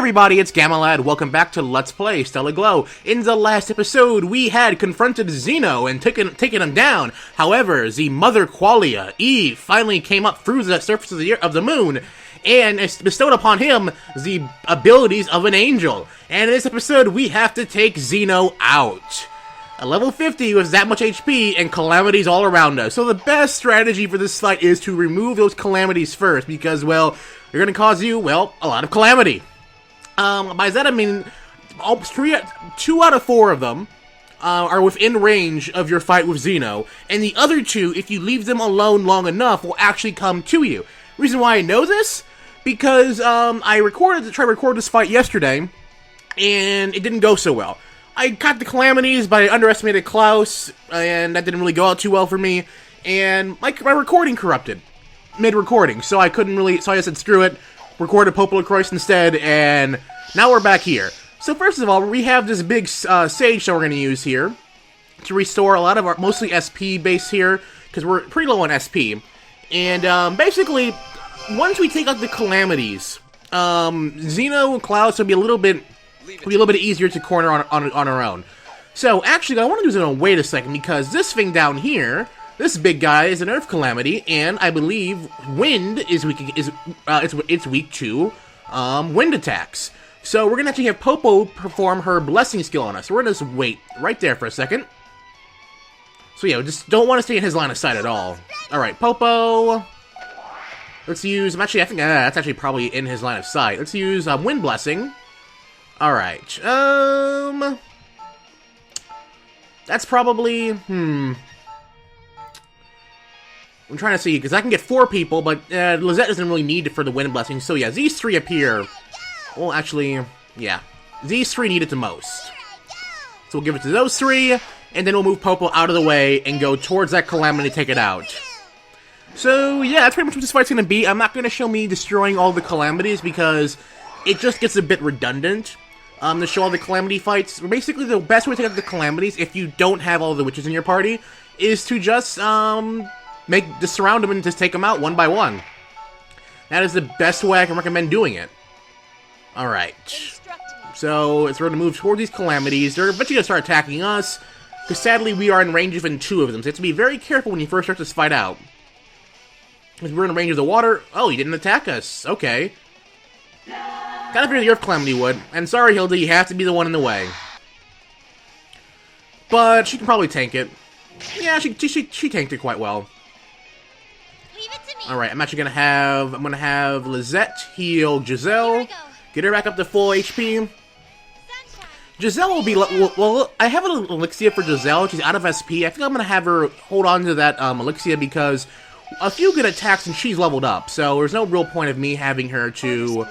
everybody, it's Gamalad. Welcome back to Let's Play Stella Glow. In the last episode, we had confronted Xeno and taken him down. However, the Mother Qualia, Eve, finally came up through the surface of the moon and bestowed upon him the abilities of an angel. And in this episode, we have to take Xeno out. At level 50 with that much HP and calamities all around us. So the best strategy for this fight is to remove those calamities first because, well, they're going to cause you, well, a lot of calamity. By that I mean, 2 out of 4 of them are within range of your fight with Zeno, and the other 2, if you leave them alone long enough, will actually come to you. Reason why I know this? Because I tried to record this fight yesterday, and it didn't go so well. I caught the calamities, but I underestimated Klaus, and that didn't really go out too well for me, and my recording corrupted mid-recording, so I couldn't really, so I said screw it, recorded Popo Croix instead, and now we're back here. So first of all, we have this big sage that we're going to use here to restore a lot of our, mostly SP base here, because we're pretty low on SP, and basically, once we take out the calamities, Xeno and Klaus will be a little bit easier to corner on our own. So, actually, I want to do this wait a second, because this thing down here, this big guy is an Earth Calamity, and I believe Wind is weak to wind attacks. So, we're going to actually have Popo perform her Blessing skill on us. So we're going to just wait right there for a second. So, yeah, we just don't want to stay in his line of sight at all. Alright, Popo. Let's use, I think that's actually probably in his line of sight. Let's use Wind Blessing. Alright, that's probably, I'm trying to see, because I can get 4 people, but Lizette doesn't really need it for the Wind Blessing, so yeah, these 3 up here, well, actually, yeah, these 3 need it the most. So we'll give it to those 3, and then we'll move Popo out of the way and go towards that Calamity to take it out. So, yeah, that's pretty much what this fight's going to be. I'm not going to show me destroying all the Calamities, because it just gets a bit redundant. To show all the Calamity fights. Basically, the best way to take out the Calamities, if you don't have all the witches in your party, is to just, surround them and just take them out one by one. That is the best way I can recommend doing it. Alright. So, it's going to move toward these Calamities. They're eventually going to start attacking us, because sadly, we are in range of 2 of them. So you have to be very careful when you first start this fight out. Because we're in range of the water. Oh, he didn't attack us. Okay. Kind of figured the Earth Calamity would. And sorry, Hilda, you have to be the one in the way. But she can probably tank it. Yeah, she tanked it quite well. Alright, I'm actually gonna have Lizette heal Giselle. Get her back up to full HP. Giselle will be, well, I have an Elixir for Giselle. She's out of SP. I think I'm gonna have her hold on to that Elixir because a few good attacks and she's leveled up. So there's no real point of me having her to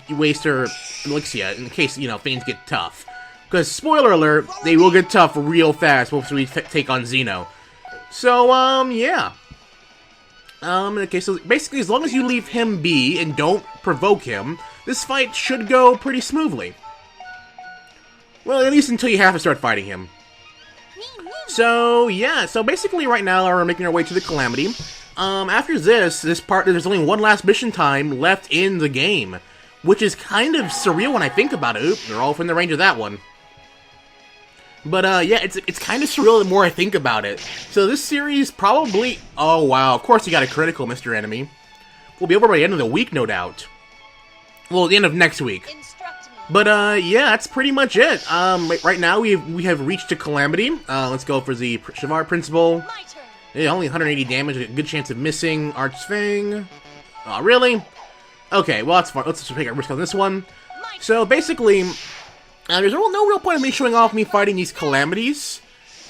waste her Elixir in case, things get tough. Because, spoiler alert, they will get tough real fast once we take on Xeno. So, yeah. Okay, so basically, as long as you leave him be and don't provoke him, this fight should go pretty smoothly. Well, at least until you have to start fighting him. So, yeah, so basically right now we're making our way to the Calamity. After this part, there's only one last mission time left in the game, which is kind of surreal when I think about it. Oop, they're all within the range of that one. But, yeah, it's kind of surreal the more I think about it. So this series probably, oh wow, of course you got a critical, Mr. Enemy. We'll be over by the end of the week, no doubt. Well, the end of next week. But, yeah, that's pretty much it. Right now we have reached a Calamity. Let's go for the Shavar Principle. Yeah, only 180 damage, a good chance of missing. Arch Fang. Oh, really? Okay, well, that's fine. Let's just take a risk on this one. So, basically, there's no real point of me showing off me fighting these Calamities.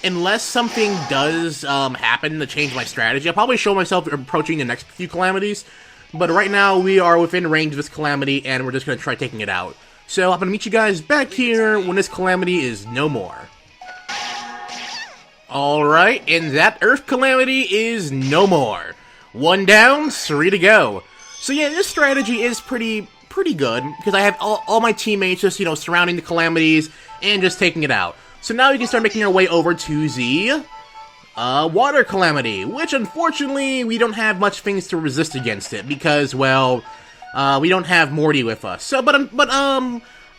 Unless something does happen to change my strategy. I'll probably show myself approaching the next few Calamities. But right now, we are within range of this Calamity, and we're just going to try taking it out. So, I'm going to meet you guys back here when this Calamity is no more. Alright, and that Earth Calamity is no more. 1 down, 3 to go. So yeah, this strategy is pretty good, because I have all my teammates just, surrounding the Calamities and just taking it out. So now we can start making our way over to the Water Calamity, which unfortunately we don't have much things to resist against it, because, well, We don't have Morty with us. So,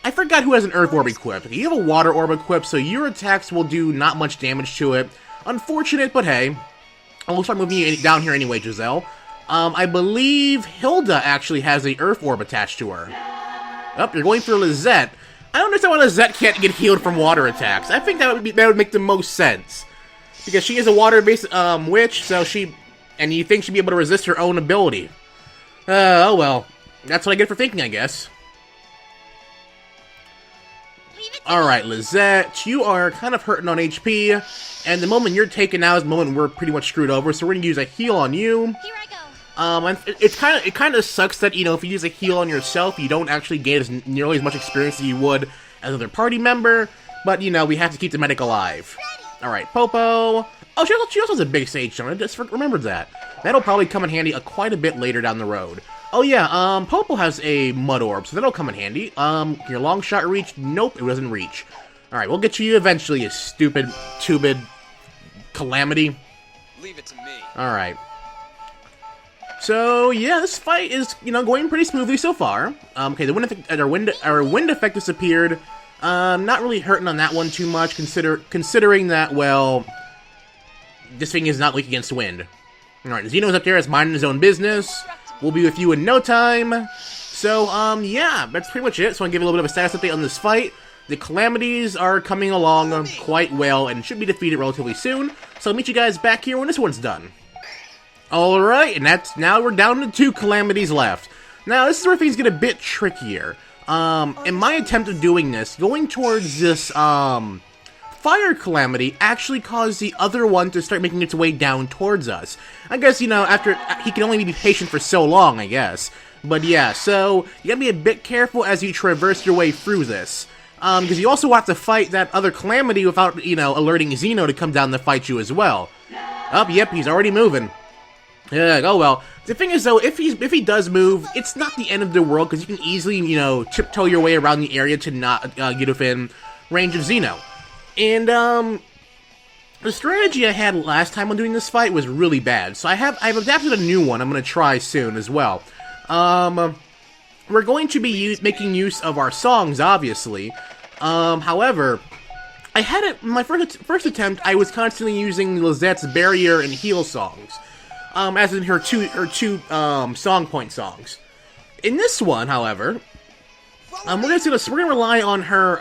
I forgot who has an Earth Orb equipped. You have a Water Orb equipped, so your attacks will do not much damage to it. Unfortunate, but hey. I'll start moving you down here anyway, Giselle. I believe Hilda actually has a Earth Orb attached to her. Oh, you're going for Lizette. I don't understand why Lizette can't get healed from water attacks. I think that would make the most sense. Because she is a water-based witch, so and you think she'd be able to resist her own ability. Oh well. That's what I get for thinking, I guess. Alright, Lizette, you are kind of hurting on HP, and the moment you're taken out is the moment we're pretty much screwed over, so we're gonna use a heal on you. Here I go. And it kind of sucks that, you know, if you use a heal on yourself, you don't actually gain nearly as much experience as you would as another party member, but, you know, we have to keep the medic alive. Alright, Popo. Oh, she also has a big sage stone. I just remembered that. That'll probably come in handy quite a bit later down the road. Oh yeah, Popo has a mud orb, so that'll come in handy. Your long shot reach? Nope, it doesn't reach. Alright, we'll get you eventually, you stupid, tubid calamity. Leave it to me. Alright. So, yeah, this fight is, you know, going pretty smoothly so far. Okay, the wind effect, our wind effect disappeared. Not really hurting on that one too much, considering that, well, this thing is not weak against wind. Alright, Zeno's up there, is minding his own business. We'll be with you in no time. So, yeah, that's pretty much it. So I want to give a little bit of a status update on this fight. The calamities are coming along quite well and should be defeated relatively soon. So I'll meet you guys back here when this one's done. Alright, and now we're down to 2 calamities left. Now, this is where things get a bit trickier. In my attempt of doing this, going towards this, fire calamity actually caused the other one to start making its way down towards us. I guess, you know, after, he can only be patient for so long, I guess. But yeah, so, you gotta be a bit careful as you traverse your way through this. Because you also have to fight that other calamity without, you know, alerting Xeno to come down to fight you as well. Oh, yep, he's already moving. Yeah, oh well. The thing is, though, if he does move, it's not the end of the world, because you can easily, you know, tiptoe your way around the area to not get within range of Xeno. And, the strategy I had last time on doing this fight was really bad, so I've adapted a new one I'm going to try soon as well. We're going to be making use of our songs, obviously. However, I had it, my first attempt, I was constantly using Lizette's barrier and heal songs. As in her two song point songs. In this one, however, we're gonna rely on her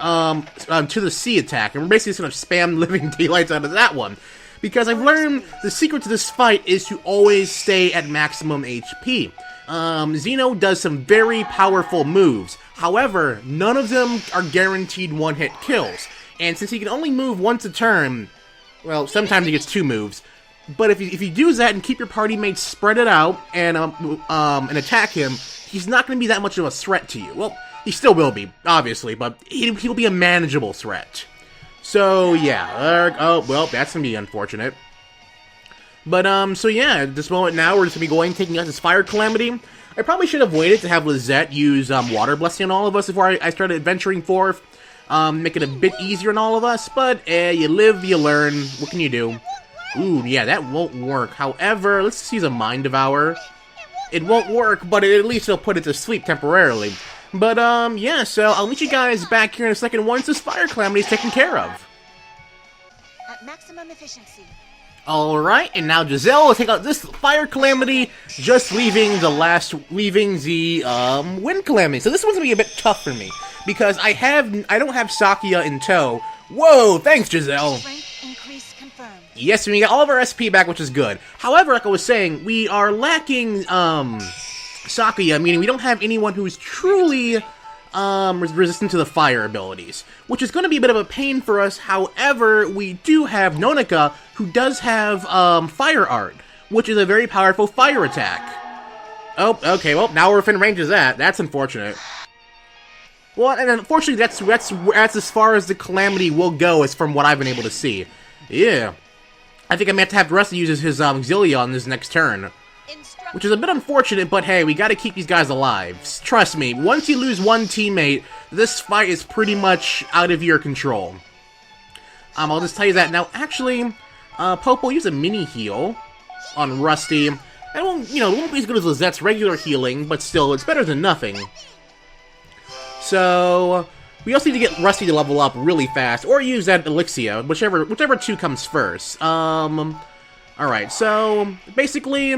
to the sea attack, and we're basically just gonna spam living daylights out of that one, because I've learned the secret to this fight is to always stay at maximum HP. Zeno does some very powerful moves. However, none of them are guaranteed one-hit kills, and since he can only move once a turn, well, sometimes he gets 2 moves. But if you do that and keep your party mates spread it out and attack him, he's not going to be that much of a threat to you. Well, he still will be, obviously, but he'll be a manageable threat. So yeah, oh well, that's going to be unfortunate. But so yeah, at this moment now we're just going to be taking out this fire calamity. I probably should have waited to have Lizette use water blessing on all of us before I started adventuring forth, make it a bit easier on all of us. But you live, you learn. What can you do? Ooh, yeah, that won't work. However, let's just use a Mind Devour. It won't work, but at least it'll put it to sleep temporarily. But, yeah, so I'll meet you guys back here in a second once this fire calamity is taken care of. At maximum efficiency. Alright, and now Giselle will take out this fire calamity, just leaving the wind calamity. So this one's gonna be a bit tough for me, because I don't have Sakia in tow. Whoa, thanks, Giselle! Strength increase confirmed. Yes, we got all of our SP back, which is good. However, like I was saying, we are lacking, Sakuya, meaning we don't have anyone who's truly, resistant to the fire abilities, which is going to be a bit of a pain for us. However, we do have Nonika, who does have, fire art, which is a very powerful fire attack. Oh, okay, well, now we're within range of that. That's unfortunate. Well, and unfortunately, that's as far as the calamity will go, as from what I've been able to see. Yeah. I think I may have to Rusty use his Auxilia on this next turn. Which is a bit unfortunate, but hey, we gotta keep these guys alive. Trust me, once you lose one teammate, this fight is pretty much out of your control. I'll just tell you that. Now, actually, Popo, use a mini heal on Rusty. It won't, it won't be as good as Lizette's regular healing, but still, it's better than nothing. So, we also need to get Rusty to level up really fast, or use that Elixir, whichever two comes first. Alright, so, basically,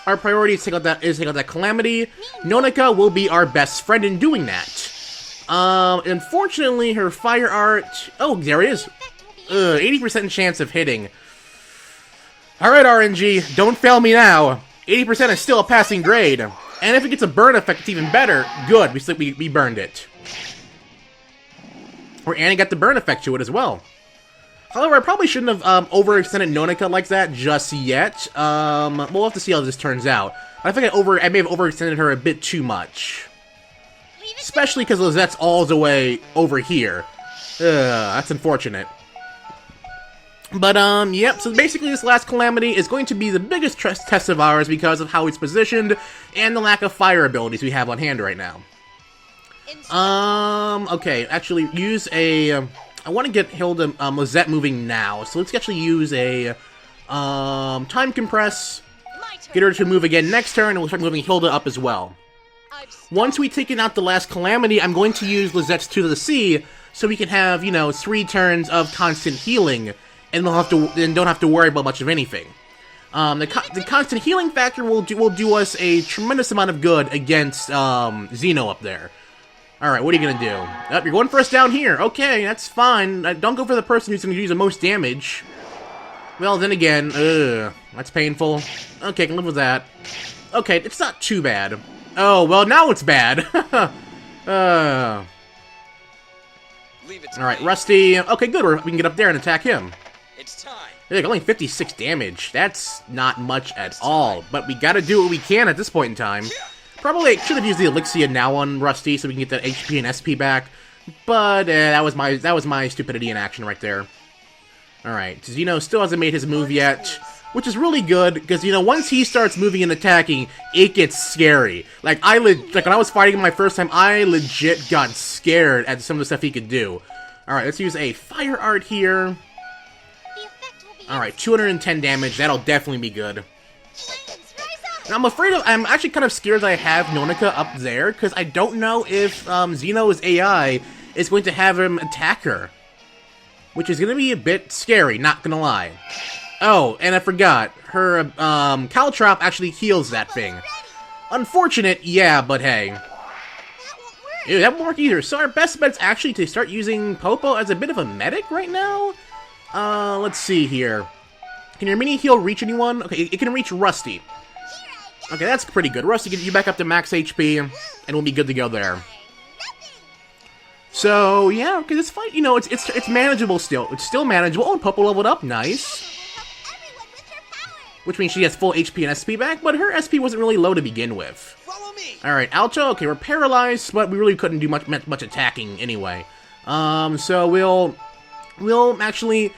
our priority is to take out that Calamity. Nonica will be our best friend in doing that. Unfortunately, her Fire Art... Oh, there it is. 80% chance of hitting. Alright, RNG, don't fail me now. 80% is still a passing grade. And if it gets a burn effect, it's even better. Good, we burned it. Or Annie got the burn effect to it as well. However, I probably shouldn't have overextended Nonica like that just yet. We'll have to see how this turns out. I think I may have overextended her a bit too much. Especially because Lizette's all the way over here. That's unfortunate. But, yep, so basically this last Calamity is going to be the biggest test of ours because of how it's positioned and the lack of fire abilities we have on hand right now. Okay, actually, use a... I want to get Hilda, Lizette moving now, so let's actually use a, time compress, get her to move again next turn, and we'll start moving Hilda up as well. Once we've taken out the last Calamity, I'm going to use Lizette's to the Sea, so we can have, 3 turns of constant healing, and don't have to worry about much of anything. The constant healing factor will do us a tremendous amount of good against Xeno up there. Alright, what are you gonna do? Oh, you're going for us down here. Okay, that's fine. Don't go for the person who's gonna use the most damage. Well, then again, that's painful. Okay, I can live with that. Okay, it's not too bad. Oh, well, now it's bad. Alright, Rusty. Okay, good. We can get up there and attack him. It's time. Look, only 56 damage. That's not much at all. But we gotta do what we can at this point in time. Probably should have used the Elixir now on Rusty so we can get that HP and SP back. But that was my stupidity in action right there. Alright, Zeno still hasn't made his move yet. Which is really good, because, once he starts moving and attacking, it gets scary. Like, when I was fighting him my first time, I legit got scared at some of the stuff he could do. Alright, let's use a Fire Art here. Alright, 210 damage, that'll definitely be good. And I'm actually kind of scared that I have Nonica up there, because I don't know if Xeno's AI is going to have him attack her. Which is going to be a bit scary, not gonna lie. Oh, and I forgot, her Caltrop actually heals that thing. Unfortunate, yeah, but hey. Ew, that won't work either. So our best bet's actually to start using Popo as a bit of a medic right now? Let's see here. Can your mini heal reach anyone? Okay, it can reach Rusty. Okay, that's pretty good. Rusty, get you back up to max HP, and we'll be good to go there. So, yeah, okay, this fight, it's manageable still. It's still manageable. Oh, and Popo leveled up. Nice. Which means she has full HP and SP back, but her SP wasn't really low to begin with. Follow me. Alright, Alto, okay, we're paralyzed, but we really couldn't do much attacking anyway. So we'll actually,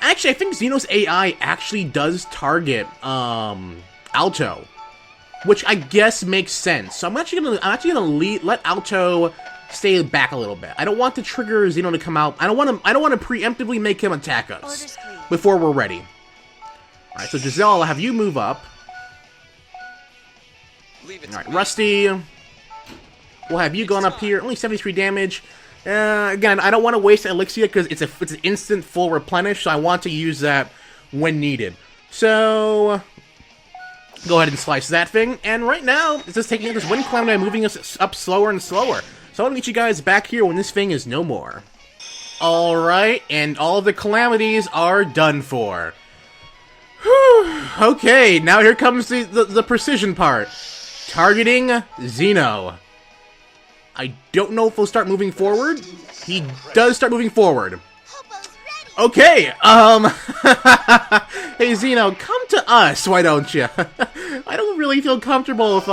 I think Xeno's AI actually does target, Alto. Which I guess makes sense. So I'm actually gonna let Alto stay back a little bit. I don't want to trigger Xeno to come out. I don't want to preemptively make him attack us before we're ready. Alright, so Giselle, I'll have you move up. Alright, Rusty, we'll have you going up here. Only 73 damage. Again, I don't want to waste Elixir because it's an instant full replenish, so I want to use that when needed. So go ahead and slice that thing. And right now, it's just taking this Wind Calamity and moving us up slower and slower. So I'll meet you guys back here when this thing is no more. Alright, and all the calamities are done for. Whew, okay, now here comes the precision part. Targeting Xeno. I don't know if he'll start moving forward. He does start moving forward. Okay, hey Zeno, come to us, why don't you? I don't really feel comfortable with,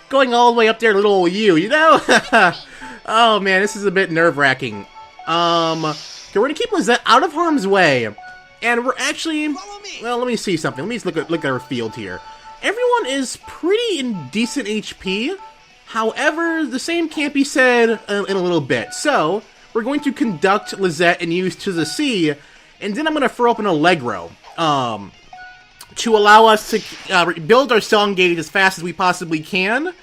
going all the way up there to little old you know? Oh man, this is a bit nerve-wracking. Okay, we're gonna keep Lizette out of harm's way. And we're actually, well, let me see something. Let me just look at our field here. Everyone is pretty in decent HP. However, the same can't be said in a little bit. So, we're going to conduct Lizette and use To the Sea, and then I'm going to throw up an Allegro. to allow us to build our song gauge as fast as we possibly can.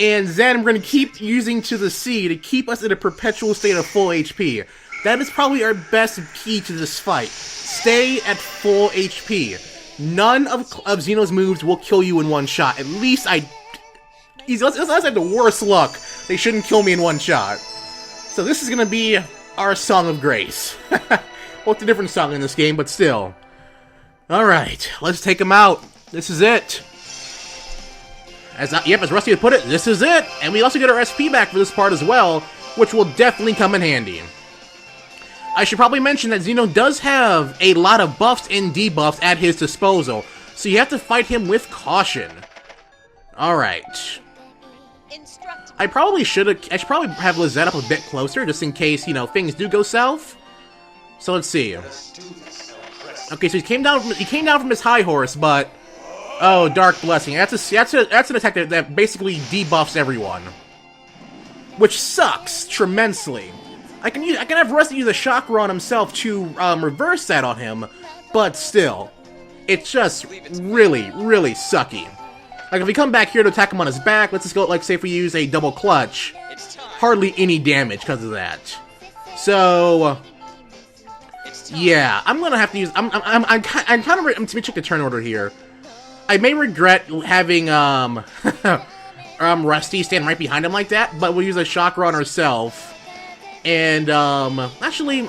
And then we're going to keep using to the C to keep us in a perpetual state of full HP. That is probably our best key to this fight. Stay at full HP. None of Xeno's moves will kill you in one shot. At least unless I have the worst luck, they shouldn't kill me in one shot. So this is going to be our Song of Grace. Well, it's a different song in this game, but still. Alright, let's take him out. This is it. As Rusty had put it, this is it! And we also get our SP back for this part as well, which will definitely come in handy. I should probably mention that Zeno does have a lot of buffs and debuffs at his disposal, so you have to fight him with caution. Alright. I should probably have Lizette up a bit closer, just in case, things do go south. So let's see. Okay, so he came down from his high horse, but... Oh, Dark Blessing. That's an attack that basically debuffs everyone. Which sucks tremendously. I can have Rusty use a chakra on himself to reverse that on him, but still. It's just really, really sucky. Like, if we come back here to attack him on his back, let's just go, like, say if we use a double clutch, hardly any damage because of that. So... yeah, I'm gonna have to use... I'm kind of... Let me check the turn order here. I may regret having, Rusty stand right behind him like that, but we'll use a chakra on ourselves. And, actually,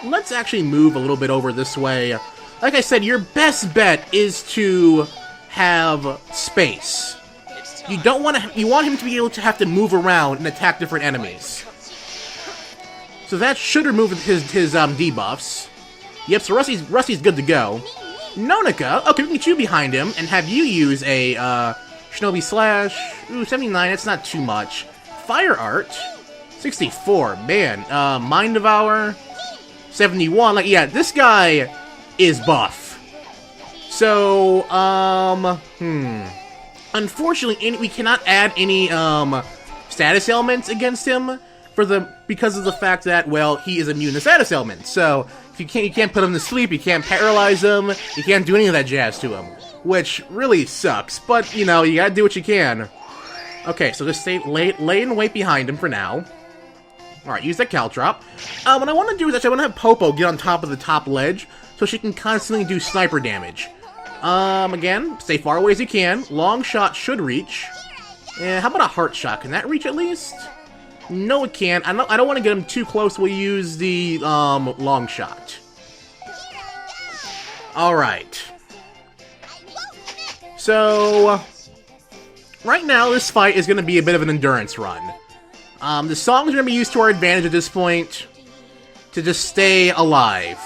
let's actually move a little bit over this way. Like I said, your best bet is to have space. You want him to be able to have to move around and attack different enemies. So that should remove his debuffs. Yep, so Rusty's good to go. Nonica, okay, we can get you behind him and have you use a, Shinobi Slash. Ooh, 79, that's not too much. Fire Art, 64, man. Mind Devour, 71, like, yeah, this guy is buff. So, unfortunately, we cannot add any, status elements against him because of the fact that, well, he is immune to status elements, so... You can't put him to sleep, you can't paralyze him, you can't do any of that jazz to him. Which really sucks, but, you gotta do what you can. Okay, so just lay in wait behind him for now. Alright, use that Caltrop. What I want to do is actually I want to have Popo get on top of the top ledge, so she can constantly do sniper damage. Again, stay far away as you can. Long shot should reach. How about a heart shot? Can that reach at least? No, it can't. I don't want to get him too close. We'll use the, long shot. Alright. So, right now, this fight is going to be a bit of an endurance run. The songs are going to be used to our advantage at this point to just stay alive.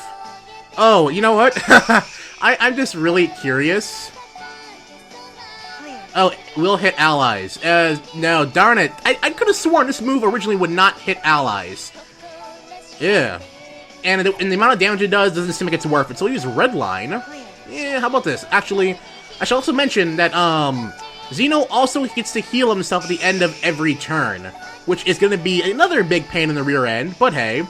Oh, you know what? I'm just really curious. Oh, will hit allies. No, darn it. I could have sworn this move originally would not hit allies. Yeah. And the amount of damage it doesn't seem like it's worth it. So we'll use Redline. Yeah, how about this? Actually, I should also mention that, Zeno also gets to heal himself at the end of every turn. Which is going to be another big pain in the rear end, but hey.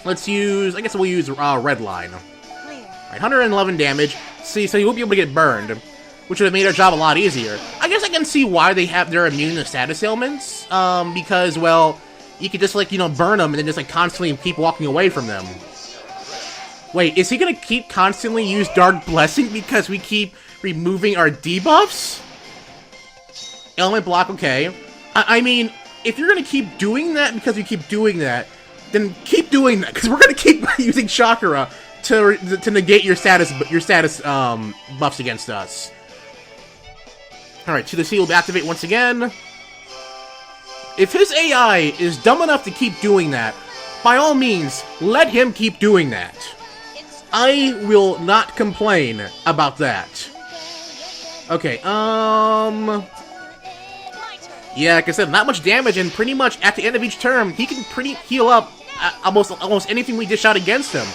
Let's use... I guess we'll use, Redline. Alright, 111 damage. See, so you won't be able to get burned. Which would have made our job a lot easier. I guess I can see why they're immune to status ailments. Because, well, you could just, like, burn them and then just, like, constantly keep walking away from them. Wait, is he gonna keep constantly use Dark Blessing because we keep removing our debuffs? Element block, okay. I mean, if you're gonna keep doing that because you keep doing that, then keep doing that, because we're gonna keep using Chakra to negate your status buffs against us. Alright, to the C will activate once again. If his AI is dumb enough to keep doing that, by all means, let him keep doing that. I will not complain about that. Okay, yeah, like I said, not much damage, and pretty much at the end of each turn, he can heal up almost anything we dish out against him.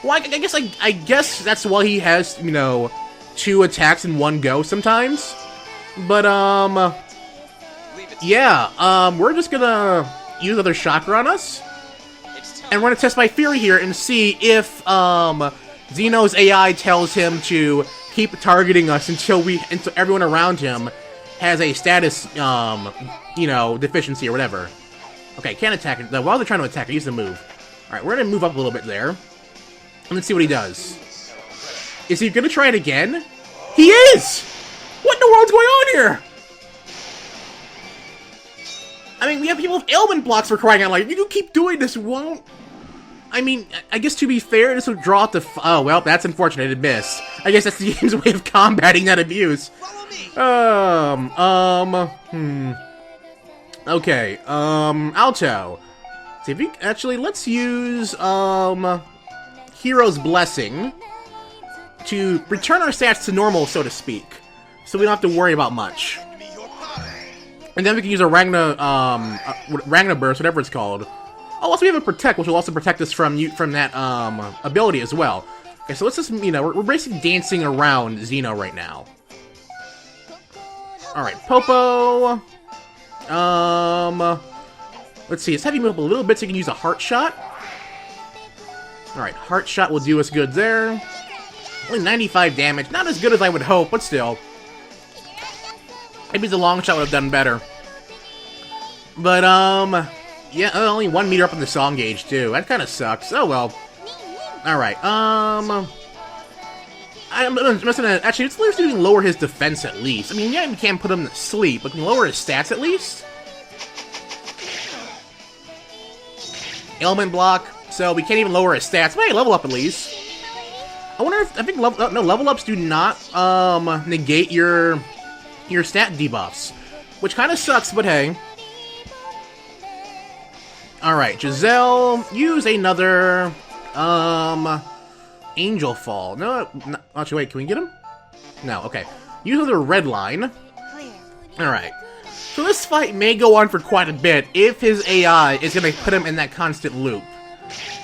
Well, I guess that's why he has, 2 attacks in one go sometimes. But, yeah, we're just gonna use another chakra on us. And we're gonna test my Fury here and see if, Xeno's AI tells him to keep targeting us until everyone around him has a status, you know, deficiency or whatever. Okay, can't attack it. While they're trying to attack it, use the move. Alright, we're gonna move up a little bit there. And let's see what he does. Is he gonna try it again? He is! What in the world's going on here? I mean, we have people with ailment blocks for crying out loud. You keep doing this, won't... I mean, I guess to be fair, this would draw out the... Oh, well, that's unfortunate. It missed. I guess that's the game's way of combating that abuse. Okay, Alto. See if we... Actually, let's use, Hero's Blessing to return our stats to normal, so to speak. So we don't have to worry about much. And then we can use a Ragna Burst, whatever it's called. Oh, also we have a Protect, which will also protect us from that ability as well. Okay, so let's just, you know, we're basically dancing around Zeno right now. Alright, Popo. Let's see, let's have you move up a little bit so you can use a Heart Shot. Alright, Heart Shot will do us good there. Only 95 damage, not as good as I would hope, but still. Maybe the long shot would have done better. But, yeah, only 1 meter up on the song gauge, too. That kind of sucks. Oh, well. Alright, I'm just gonna... Actually, let's even lower his defense at least. I mean, yeah, we can't put him to sleep, but can we lower his stats at least? Ailment block, so we can't even lower his stats. But hey, level up at least. I wonder if... I think level ups do not, negate your stat debuffs. Which kind of sucks, but hey. Alright, Giselle, use another, Angel Fall. No, actually, wait, can we get him? No, okay. Use another Red Line. Alright. So this fight may go on for quite a bit if his AI is going to put him in that constant loop.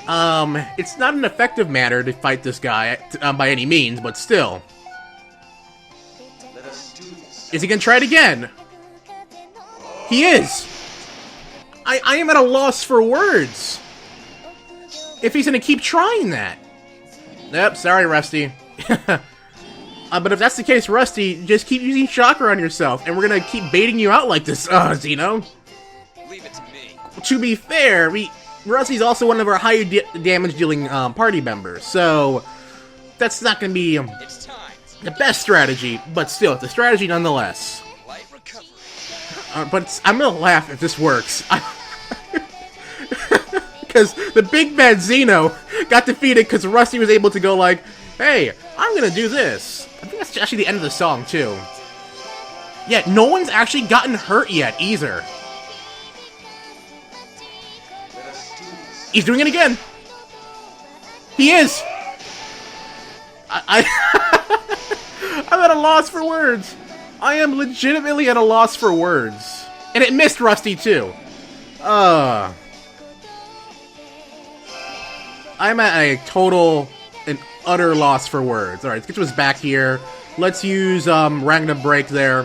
It's not an effective manner to fight this guy, by any means, but still. Is he going to try it again? He is! I am at a loss for words. If he's gonna keep trying that. Yep, sorry, Rusty. But if that's the case, Rusty, just keep using Chakra on yourself, and we're gonna keep baiting you out like this, Zeno. Leave it to me. To be fair, Rusty's also one of our higher damage dealing party members, so that's not gonna be It's time. the best strategy, but still, it's a strategy nonetheless. Light recovery. But I'm gonna laugh if this works. Because the big bad Xeno got defeated because Rusty was able to go like, hey, I'm gonna do this. I think that's actually the end of the song, too. Yeah, no one's actually gotten hurt yet, either. He's doing it again. He is. I'm at a loss for words. I am legitimately at a loss for words. And it missed Rusty, too. I'm at a total and utter loss for words. Alright, let's get to his back here. Let's use, Ragna Break there.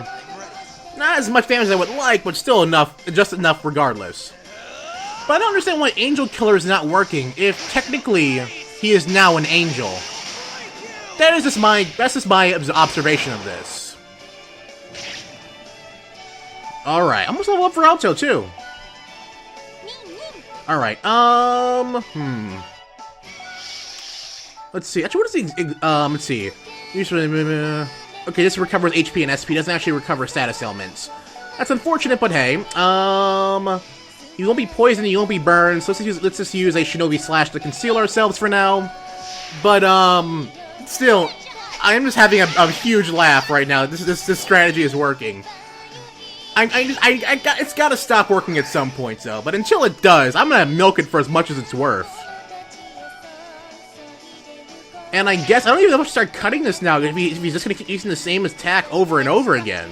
Not as much damage as I would like, but still enough, just enough regardless. But I don't understand why Angel Killer is not working, if technically he is now an angel. That's just my observation of this. Alright, I'm almost level up for Alto, too. Alright, let's see. Actually, what is the, let's see. Okay, this recovers HP and SP. Doesn't actually recover status ailments. That's unfortunate, but hey. You won't be poisoned, you won't be burned, so let's just use a Shinobi Slash to conceal ourselves for now. But, still, I am just having a huge laugh right now. This strategy is working. It's gotta stop working at some point, though. But until it does, I'm gonna milk it for as much as it's worth. And I guess, I don't even know if to start cutting this now, if he's just gonna keep using the same attack over and over again.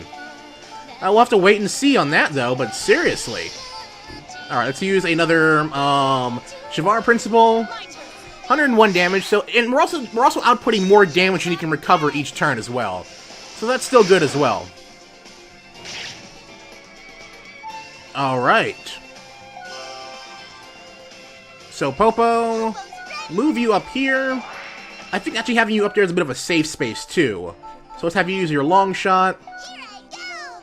We'll have to wait and see on that, though, but seriously. Alright, let's use another, Shivar Principle. 101 damage, so, and we're also outputting more damage than you can recover each turn as well. So that's still good as well. Alright. So, Popo, move you up here. I think actually having you up there is a bit of a safe space, too. So let's have you use your long shot.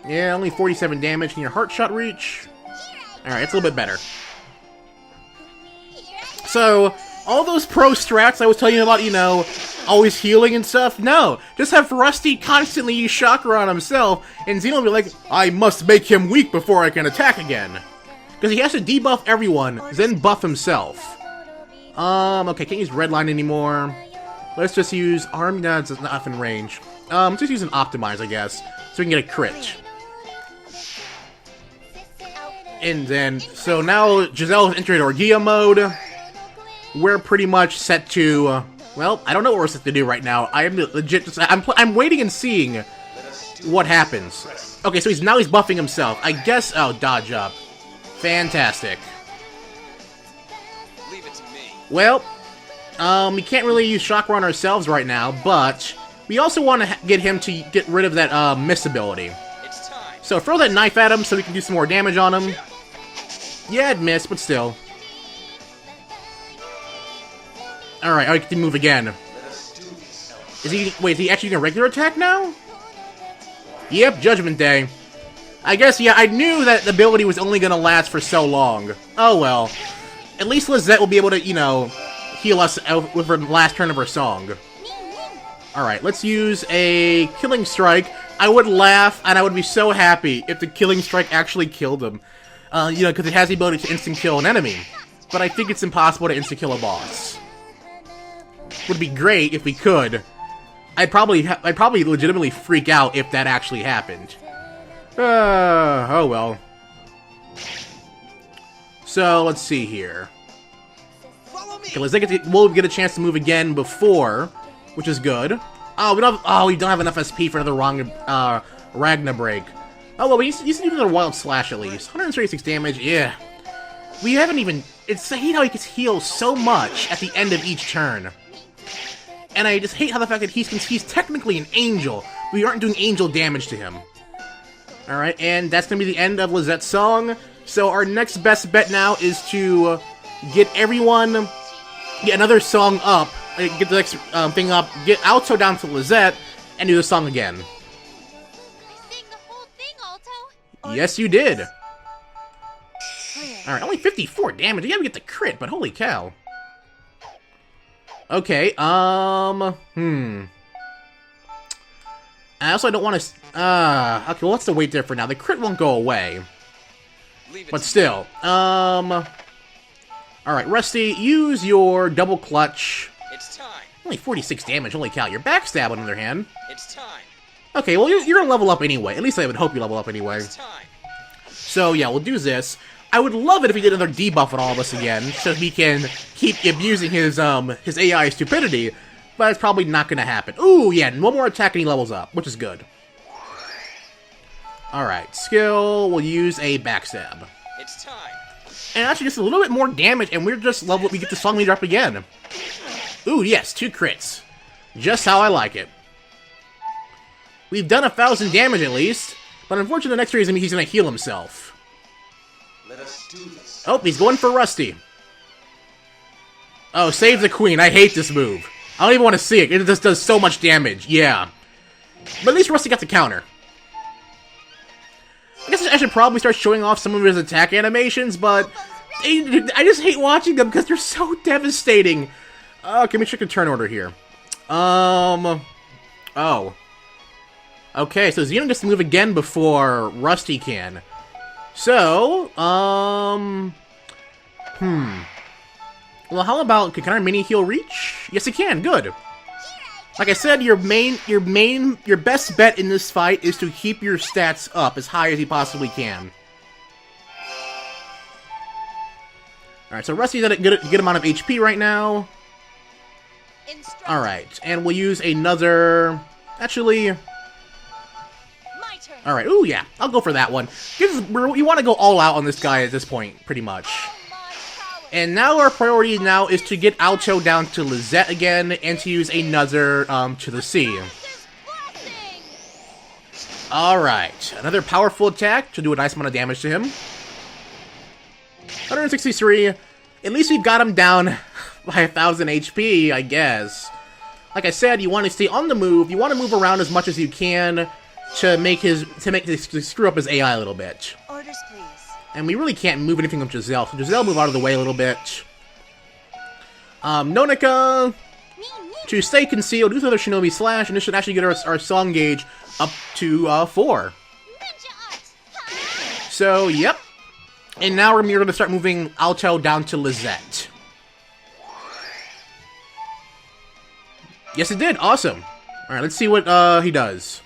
Yeah, only 47 damage. Can your heart shot reach? Alright, it's a little bit better. So, all those pro strats I was telling you about, you know, always healing and stuff, no. Just have Rusty constantly use chakra on himself, and Xeno will be like, I must make him weak before I can attack again. Because he has to debuff everyone, then buff himself. Okay, can't use Redline anymore. Let's just use Arm, no, it's not in range. Let's just use an Optimize, I guess, so we can get a crit. And then, so now Giselle has entered Orgia mode. We're pretty much set to, well, I don't know what we're set to do right now. I am legit just, I'm waiting and seeing what happens. Okay, so now he's buffing himself. I guess, oh, dodge up. Fantastic. Leave it to me. Well, we can't really use chakra on ourselves right now, but we also want to get him to get rid of that, miss ability. It's time. So throw that knife at him so we can do some more damage on him. Yeah, it missed, but still. Alright, I get to move again. Is he actually doing a regular attack now? Yep, Judgment Day. I guess, yeah, I knew that the ability was only gonna last for so long. Oh well. At least Lizette will be able to, you know, heal us out with her last turn of her song. Alright, let's use a Killing Strike. I would laugh, and I would be so happy if the Killing Strike actually killed him. You know, because it has the ability to instant-kill an enemy. But I think it's impossible to instant-kill a boss. Would be great if we could. I'd probably legitimately freak out if that actually happened. Oh well. So, let's see here. Okay, we'll get a chance to move again before, which is good. Oh, we don't have enough SP for another Ragna break. Oh, well, we used to do another Wild Slash at least. 136 damage, yeah. We haven't even... It's I hate how he gets healed so much at the end of each turn. And I just hate how the fact that he's technically an angel, but we aren't doing angel damage to him. Alright, and that's gonna be the end of Lizette's song. So our next best bet now is to get everyone... Get another song up, get the next thing up, get Alto down to Lizette, and do the song again. Yes, you did. Alright, only 54 damage. You gotta get the crit, but holy cow. Okay, I also don't want to... okay, well, let's just wait there for now. The crit won't go away. But still, Alright, Rusty, use your double clutch. It's time. Only 46 damage, holy cow. Your backstab, on the other hand. It's time. Okay, well, you're gonna level up anyway. At least I would hope you level up anyway. It's time. So, yeah, we'll do this. I would love it if he did another debuff on all of us again, so he can keep abusing his AI stupidity, but it's probably not gonna happen. Ooh, yeah, one more attack and he levels up, which is good. Alright, skill, we'll use a backstab. It's time. And actually just a little bit more damage, and we're just level. We get the song leader up again. Ooh, yes, 2 crits. Just how I like it. We've done 1,000 damage at least, but unfortunately the next reason he's gonna heal himself. Let us do this. Oh, he's going for Rusty. Oh, save the queen. I hate this move. I don't even want to see it. It just does so much damage. Yeah. But at least Rusty got the counter. I guess I should probably start showing off some of his attack animations, but I just hate watching them because they're so devastating. Okay, let me check the turn order here. Oh. Okay, so Xeno gets to move again before Rusty can. So, well, how about, can our mini heal reach? Yes, it can, good. Like I said, your best bet in this fight is to keep your stats up as high as you possibly can. Alright, so Rusty's at a good amount of HP right now. Alright, and we'll use another, actually... Alright, ooh, yeah, I'll go for that one. You want to go all out on this guy at this point, pretty much. And now our priority now is to get Alto down to Lizette again, and to use another, to the sea. Alright, another powerful attack to do a nice amount of damage to him. 163. At least we've got him down by 1,000 HP, I guess. like I said, you want to stay on the move. You want to move around as much as you can to screw up his AI a little bit. Orders, please. And we really can't move anything with Giselle. So Giselle, move out of the way a little bit. Nonika, to stay concealed, use another Shinobi Slash, and this should actually get our song gauge up to 4. So, yep. And now we're going to start moving Alto down to Lizette. Yes, it did. Awesome. Alright, let's see what he does.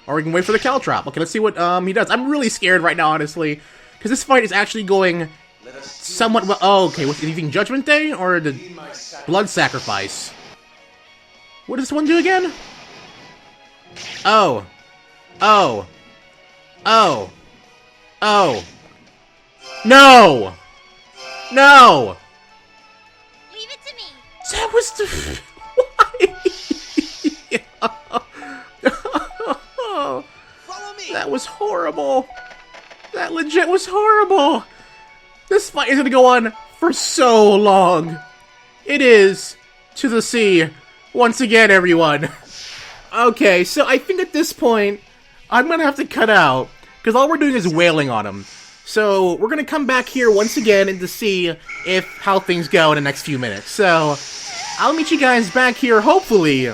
Or we can wait for the Caltrop. Okay, let's see what he does. I'm really scared right now, honestly. Because this fight is actually going somewhat well. Oh, okay. What's anything Judgment Day or the Blood Sacrifice? What does this one do again? Oh. Oh. Oh. Oh. No! No! Leave it to me. That was the... Why? Follow me. That was horrible. That legit was horrible. This fight is gonna go on for so long. It is to the sea once again, everyone. Okay, so I think at this point, I'm gonna have to cut out, because all we're doing is wailing on him. So, we're gonna come back here once again and to see how things go in the next few minutes. So, I'll meet you guys back here, hopefully,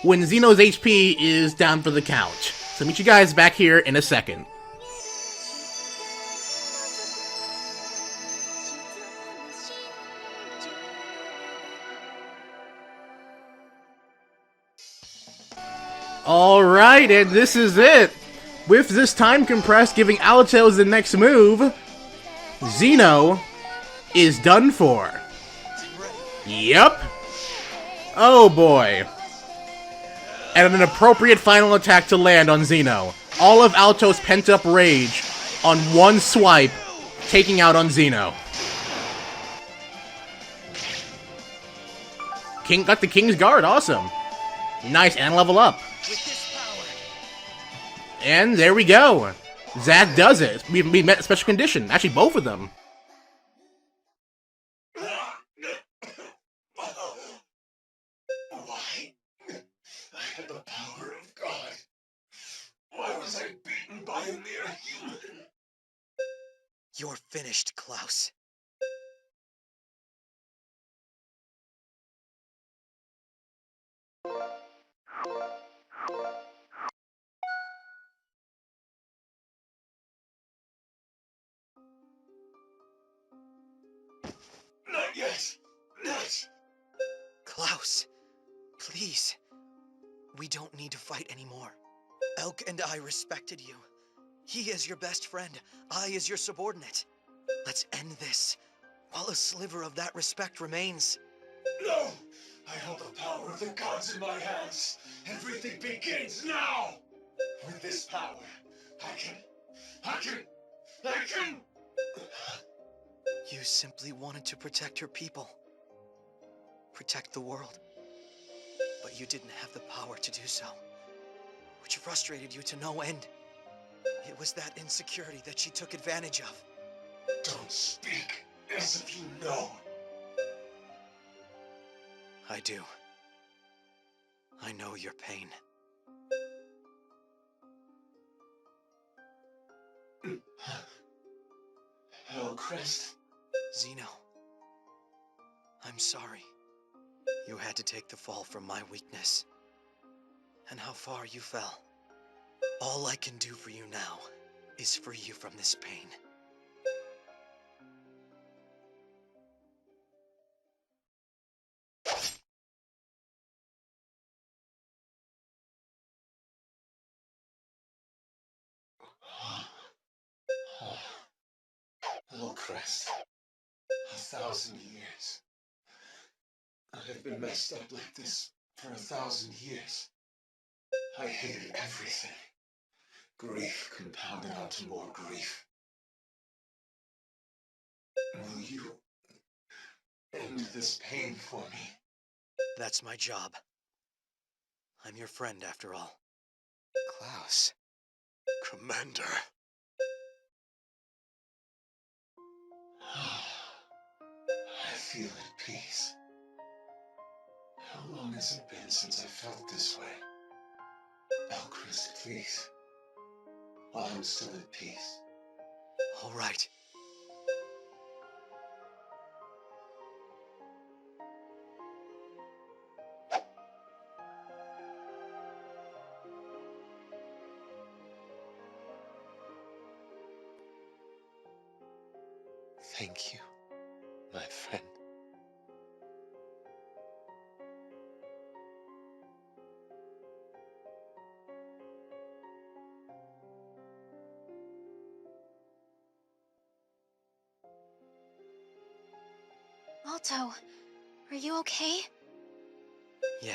when Xeno's HP is down for the count. So, meet you guys back here in a second. Alright, and this is it. With this time compressed giving Altos the next move, Zeno is done for. Yep. Oh boy. And an appropriate final attack to land on Zeno. All of Alto's pent-up rage on one swipe, taking out on Zeno. King got the King's Guard, awesome. Nice, and level up. With this power. And there we go. Zack does it. We met a special condition. Actually, both of them. Why? I had the power of God. Why was I beaten by a mere human? You're finished, Klaus. Not yet. Not. Klaus, please. We don't need to fight anymore. Elk and I respected you. He is your best friend. I is your subordinate. Let's end this while a sliver of that respect remains. No! I hold the power of the gods in my hands. Everything begins now! With this power, I can... You simply wanted to protect your people. Protect the world. But you didn't have the power to do so. Which frustrated you to no end. It was that insecurity that she took advantage of. Don't speak as if you know. I do. I know your pain. Hellcrest. Zeno. I'm sorry. You had to take the fall from my weakness. And how far you fell. All I can do for you now is free you from this pain. Hillcrest. 1,000 years. I have been messed up like this for 1,000 years. I hated everything. Grief compounded onto more grief. Will you end this pain for me? That's my job. I'm your friend after all. Klaus. Commander. I feel at peace. How long has it been since I felt this way? Chris, please. While I'm still at peace. All right. Thank you, my friend. Alto, are you okay? Yeah.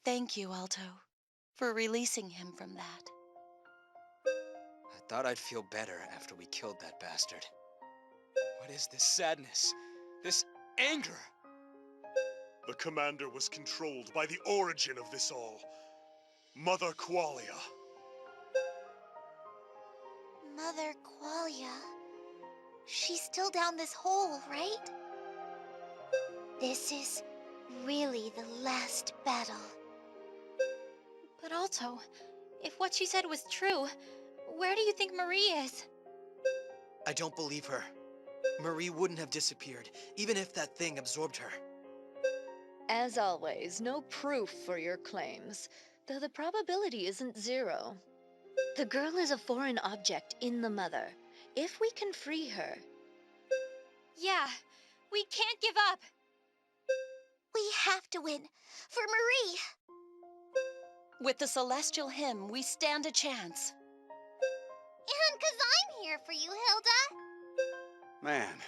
Thank you, Alto, for releasing him from that. I thought I'd feel better after we killed that bastard. What is this sadness? This anger? The commander was controlled by the origin of this all. Mother Qualia. Mother Qualia. She's still down this hole, right? This is really the last battle. But Alto, if what she said was true, where do you think Marie is? I don't believe her. Marie wouldn't have disappeared, even if that thing absorbed her. As always, no proof for your claims, though the probability isn't zero. The girl is a foreign object in the mother. If we can free her... Yeah, we can't give up. We have to win. For Marie. With the celestial hymn, we stand a chance. And 'cause I'm here for you, Hilda. Man,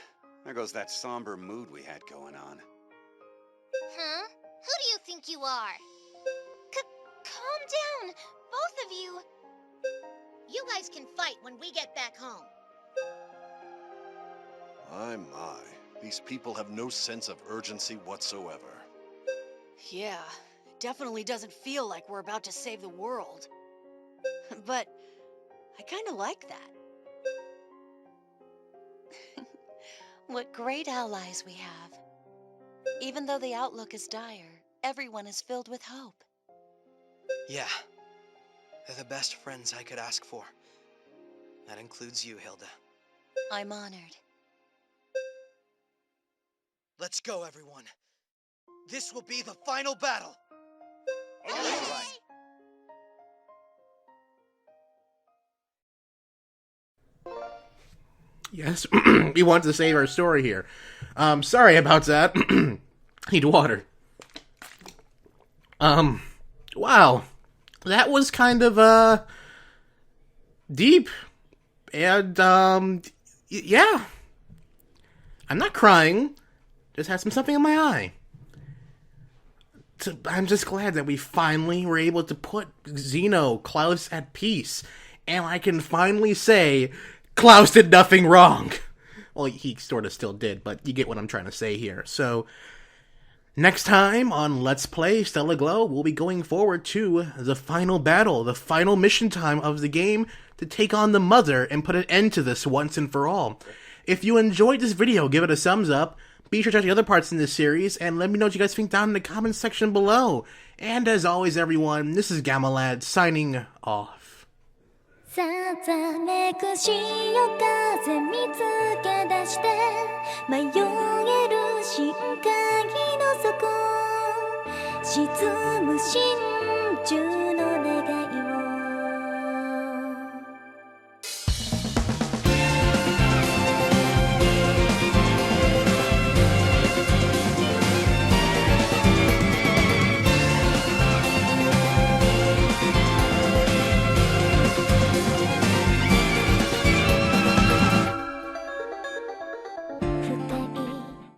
there goes that somber mood we had going on. Huh? Who do you think you are? Calm down, both of you. You guys can fight when we get back home. My. These people have no sense of urgency whatsoever. Yeah, it definitely doesn't feel like we're about to save the world. But I kind of like that. What great allies we have. Even though the outlook is dire, everyone is filled with hope. Yeah. They're the best friends I could ask for. That includes you, Hilda. I'm honored. Let's go, everyone. This will be the final battle. All right. Yes, we want to save our story here. Sorry about that. Need water. Wow. That was kind of, deep. And, yeah. I'm not crying. Just had something in my eye. I'm just glad that we finally were able to put Zeno, Klaus at peace. And I can finally say, Klaus did nothing wrong. Well, he sort of still did, but you get what I'm trying to say here. So, next time on Let's Play Stella Glow, we'll be going forward to the final battle, the final mission time of the game to take on the Mother and put an end to this once and for all. If you enjoyed this video, give it a thumbs up. Be sure to check the other parts in this series, and let me know what you guys think down in the comments section below. And as always, everyone, this is Gamalad signing off. さざめく潮風見つけ出して迷える深海の底沈む真珠